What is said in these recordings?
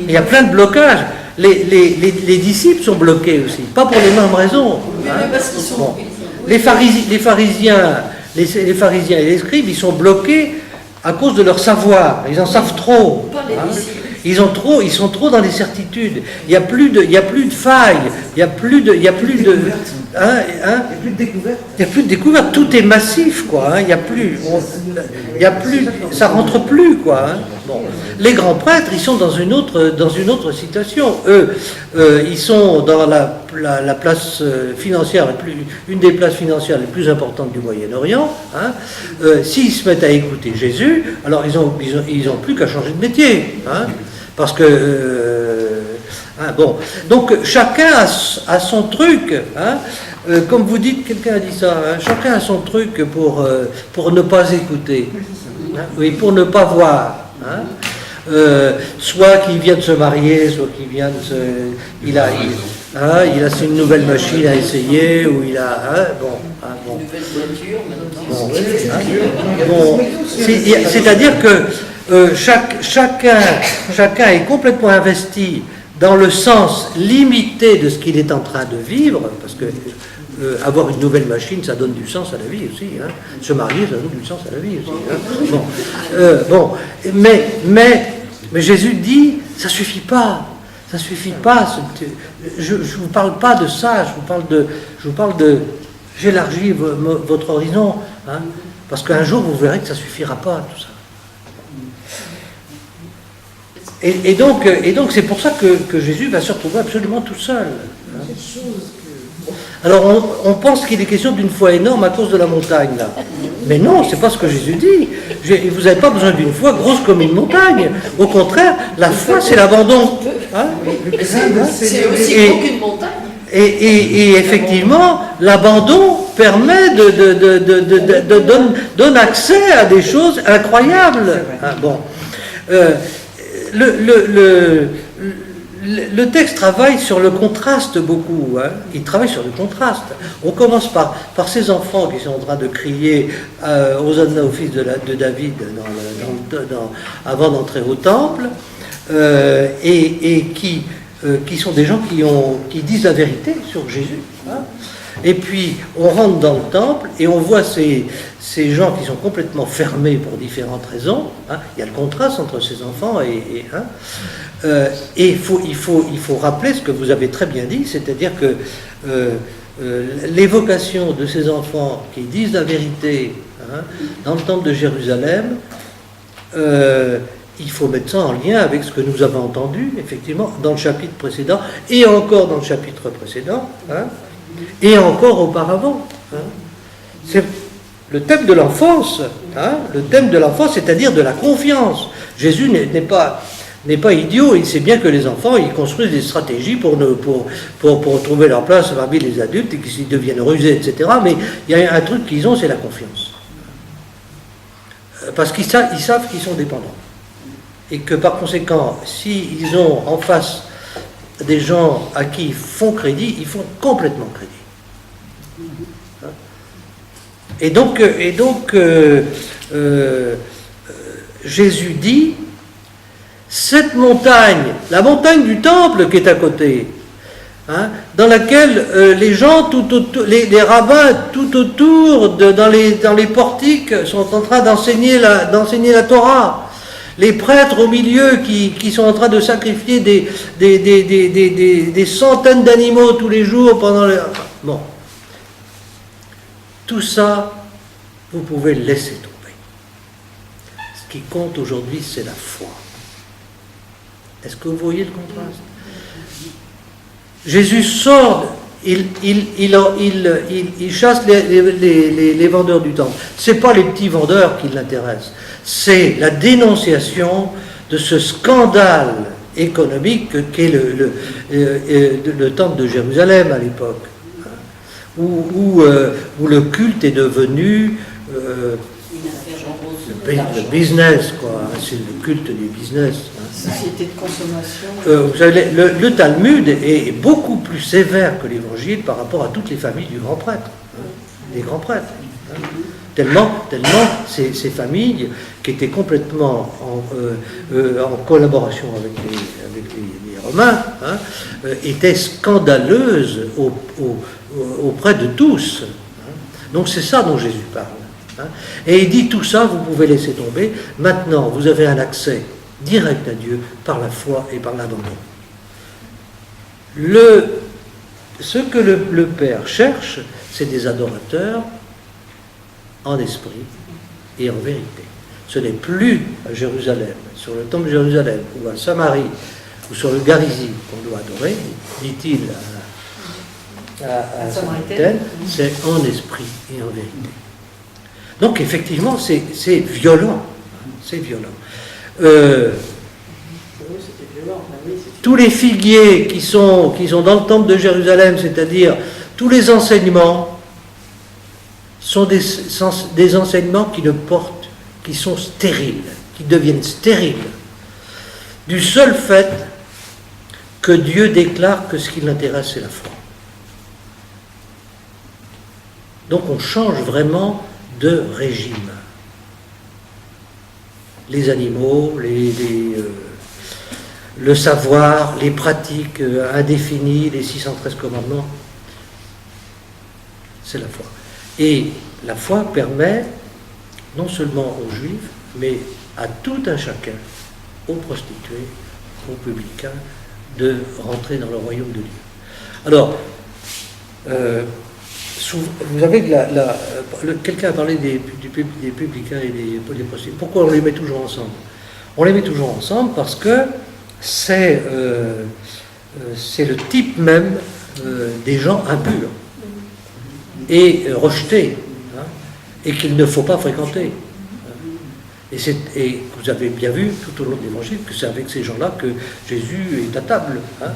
Il y a plein de blocages. Les disciples sont bloqués aussi, pas pour les mêmes raisons. Bon. Les pharisiens et les scribes, ils sont bloqués à cause de leur savoir. Ils en savent trop. Ils sont trop dans les certitudes. Il n'y a plus de failles. Il n'y a plus de découverte. Tout est massif, quoi. Il y a plus, ça rentre plus, quoi. Bon. Les grands prêtres, ils sont dans une autre situation. Eux, ils sont dans la place financière, une des places financières les plus importantes du Moyen-Orient. S'ils se mettent à écouter Jésus, alors ils ont plus qu'à changer de métier. Parce que bon, donc chacun a son truc. Comme vous dites, quelqu'un a dit ça. Chacun a son truc pour ne pas écouter. Oui, pour ne pas voir. Soit qu'il vient de se marier, soit qu'il vient de se... Il a une nouvelle machine à essayer, ou il a... Une nouvelle voiture, c'est-à-dire que chacun est complètement investi dans le sens limité de ce qu'il est en train de vivre, parce que avoir une nouvelle machine, ça donne du sens à la vie aussi. Se marier, ça donne du sens à la vie aussi. Mais Jésus dit, ça suffit pas. Ça suffit pas. Je vous parle pas de ça. Je vous parle de. J'élargis votre horizon, parce qu'un jour vous verrez que ça suffira pas tout ça. Et donc c'est pour ça que Jésus va se retrouver absolument tout seul. Alors on pense qu'il est question d'une foi énorme à cause de la montagne là. Mais non, c'est pas ce que Jésus dit. Vous n'avez pas besoin d'une foi grosse comme une montagne. Au contraire, la foi c'est l'abandon. C'est aussi gros qu'une montagne. Et effectivement, l'abandon permet donne accès à des choses incroyables. Le texte travaille sur le contraste beaucoup. Il travaille sur le contraste. On commence par ces enfants qui sont en train de crier Hosanna au fils de David avant d'entrer au temple, et qui sont des gens qui disent la vérité sur Jésus. Et puis on rentre dans le temple et on voit ces gens qui sont complètement fermés pour différentes raisons. Il y a le contraste entre ces enfants et il faut rappeler ce que vous avez très bien dit, c'est-à-dire que l'évocation de ces enfants qui disent la vérité dans le temple de Jérusalem, il faut mettre ça en lien avec ce que nous avons entendu, effectivement, dans le chapitre précédent, et encore dans le chapitre précédent, et encore auparavant. C'est le thème de l'enfance, le thème de l'enfance, c'est-à-dire de la confiance. Jésus n'est pas idiot, il sait bien que les enfants, ils construisent des stratégies pour trouver leur place parmi les adultes, et qu'ils deviennent rusés, etc. Mais il y a un truc qu'ils ont, c'est la confiance. Parce qu'ils savent qu'ils sont dépendants. Et que par conséquent, s'ils ont en face des gens à qui ils font crédit, ils font complètement crédit. Et donc Jésus dit, cette montagne, la montagne du temple qui est à côté, dans laquelle les gens, les rabbins tout autour, dans les portiques, sont en train d'enseigner la Torah. Les prêtres au milieu qui sont en train de sacrifier des centaines d'animaux tous les jours pendant le... Bon. Tout ça, vous pouvez le laisser tomber. Ce qui compte aujourd'hui, c'est la foi. Est-ce que vous voyez le contraste? Jésus sort, il chasse les vendeurs du temple. Ce n'est pas les petits vendeurs qui l'intéressent. C'est la dénonciation de ce scandale économique qu'est le temple de Jérusalem à l'époque, où le culte est devenu le business, quoi. C'est le culte du business. Société de consommation. Vous savez, le Talmud est beaucoup plus sévère que l'Évangile par rapport à toutes les familles du grand prêtre, des grands prêtres. Tellement ces familles, qui étaient complètement en collaboration avec les Romains, hein, étaient scandaleuses auprès de tous. Hein. Donc c'est ça dont Jésus parle. Hein. Et il dit tout ça, vous pouvez laisser tomber. Maintenant, vous avez un accès direct à Dieu par la foi et par l'abandon. Ce que le Père cherche, c'est des adorateurs en esprit et en vérité. Ce n'est plus à Jérusalem, sur le temple de Jérusalem, ou à Samarie, ou sur le Garizim qu'on doit adorer, dit-il à Samaritaine, c'est en esprit et en vérité. Donc effectivement, c'est violent. C'est violent. Tous les figuiers qui sont dans le temple de Jérusalem, c'est-à-dire tous les enseignements, sont des enseignements qui sont stériles, qui deviennent stériles, du seul fait que Dieu déclare que ce qui l'intéresse, c'est la foi. Donc on change vraiment de régime. Les animaux, le savoir, les pratiques indéfinies, les 613 commandements, c'est la foi. Et la foi permet, non seulement aux Juifs, mais à tout un chacun, aux prostituées, aux publicains, de rentrer dans le royaume de Dieu. Alors, vous savez que quelqu'un a parlé des publicains et des prostituées. Pourquoi on les met toujours ensemble? On les met toujours ensemble parce que c'est le type même des gens impurs et rejetés, hein, et qu'il ne faut pas fréquenter. Et vous avez bien vu tout au long de l'Évangile que c'est avec ces gens-là que Jésus est à table, hein,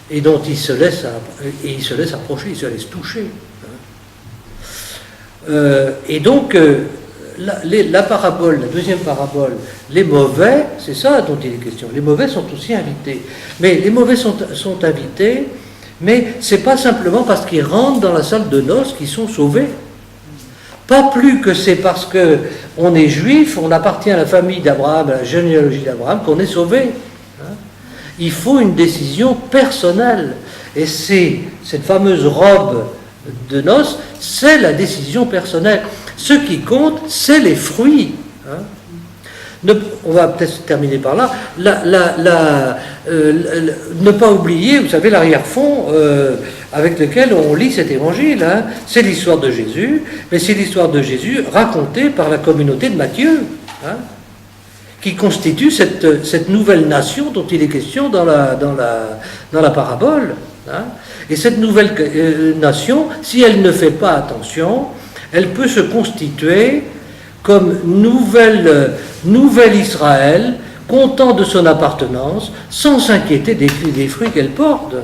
et dont il se laisse approcher, il se laisse toucher. Hein. Et donc, la parabole, la deuxième parabole, les mauvais, c'est ça dont il est question. Les mauvais sont aussi invités. Mais les mauvais sont invités, mais c'est pas simplement parce qu'ils rentrent dans la salle de noces qu'ils sont sauvés. Pas plus que c'est parce qu'on est juif, on appartient à la famille d'Abraham, à la généalogie d'Abraham, qu'on est sauvé. Hein. Il faut une décision personnelle. Et cette fameuse robe de noces, c'est la décision personnelle. Ce qui compte, c'est les fruits. Hein. On va peut-être terminer par là. Ne pas oublier, vous savez, l'arrière-fond avec lequel on lit cet évangile. Hein. C'est l'histoire de Jésus, mais c'est l'histoire de Jésus racontée par la communauté de Matthieu, hein, qui constitue cette nouvelle nation dont il est question dans la parabole. Hein. Et cette nouvelle nation, si elle ne fait pas attention, elle peut se constituer comme nouvelle Israël, content de son appartenance, sans s'inquiéter des fruits qu'elle porte.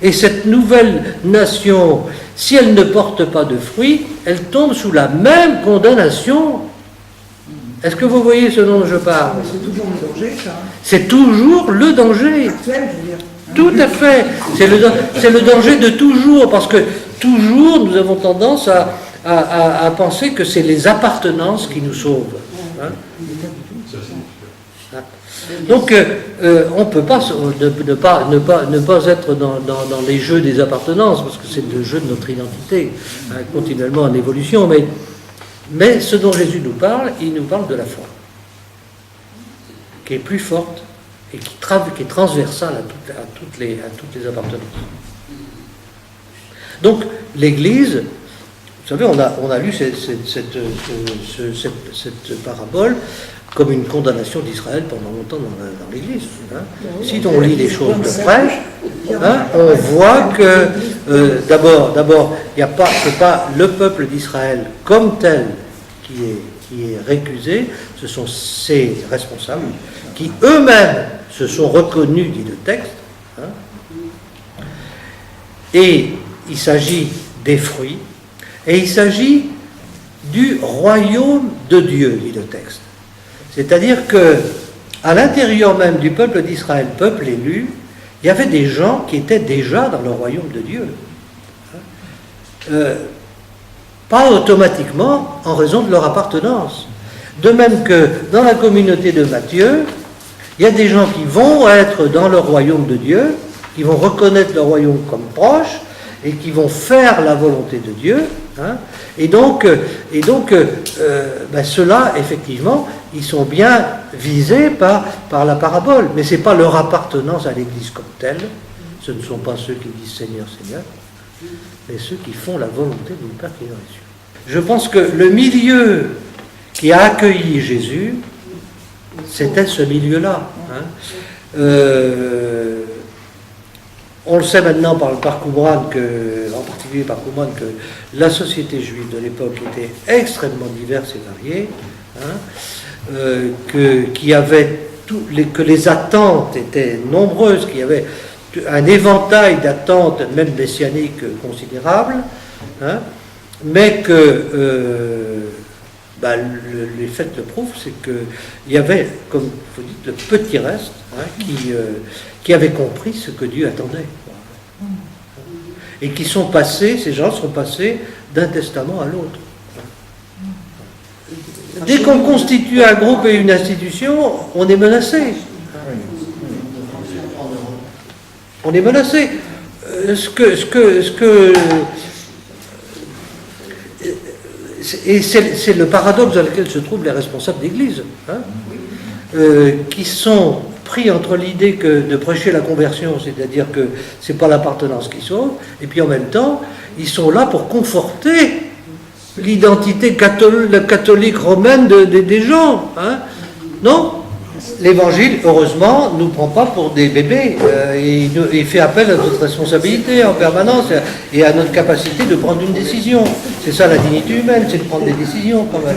Et cette nouvelle nation, si elle ne porte pas de fruits, elle tombe sous la même condamnation. Est-ce que vous voyez ce dont je parle? C'est toujours le danger, ça. C'est toujours le danger. Actuel, je veux dire. Tout à fait. C'est le danger de toujours, parce que toujours nous avons tendance à penser que c'est les appartenances qui nous sauvent. Hein. Donc, on ne peut pas ne pas être dans les jeux des appartenances, parce que c'est le jeu de notre identité, hein, continuellement en évolution. Mais ce dont Jésus nous parle, il nous parle de la foi, qui est plus forte et qui est transversale à toutes les appartenances. Donc, l'Église, vous savez, on a lu cette parabole comme une condamnation d'Israël pendant longtemps dans l'Église. Hein. Si on lit les choses de près, hein, on voit que d'abord, c'est pas le peuple d'Israël comme tel qui est récusé, ce sont ses responsables qui eux-mêmes se sont reconnus, dit le texte. Hein. Et il s'agit des fruits, et il s'agit du royaume de Dieu, dit le texte. C'est-à-dire que, à l'intérieur même du peuple d'Israël, peuple élu, il y avait des gens qui étaient déjà dans le royaume de Dieu. pas automatiquement en raison de leur appartenance. De même que dans la communauté de Matthieu, il y a des gens qui vont être dans le royaume de Dieu, qui vont reconnaître le royaume comme proche, et qui vont faire la volonté de Dieu. Hein, et donc ceux-là, effectivement, ils sont bien visés par la parabole, mais ce n'est pas leur appartenance à l'Église comme telle, ce ne sont pas ceux qui disent Seigneur, Seigneur, mais ceux qui font la volonté du Père qui est dans les cieux. Je pense que le milieu qui a accueilli Jésus, c'était ce milieu-là. Hein. On le sait maintenant par Qumran, en particulier par Qumran, que la société juive de l'époque était extrêmement diverse et variée, hein, que les attentes étaient nombreuses, qu'il y avait un éventail d'attentes, même messianiques, considérables, hein, mais que les faits le prouvent, c'est qu'il y avait, comme vous dites, le petit reste, hein, qui avait compris ce que Dieu attendait. Et qui sont passés, ces gens sont passés d'un testament à l'autre. Dès qu'on constitue un groupe et une institution, on est menacé. On est menacé. Et c'est le paradoxe dans lequel se trouvent les responsables d'Église, hein, qui sont pris entre l'idée que de prêcher la conversion, c'est-à-dire que c'est pas l'appartenance qui sauve, et puis en même temps, ils sont là pour conforter l'identité catholique romaine des gens. Hein. Non, l'Évangile, heureusement, ne nous prend pas pour des bébés. Il fait appel à notre responsabilité en permanence et à notre capacité de prendre une décision. C'est ça la dignité humaine, c'est de prendre des décisions quand même.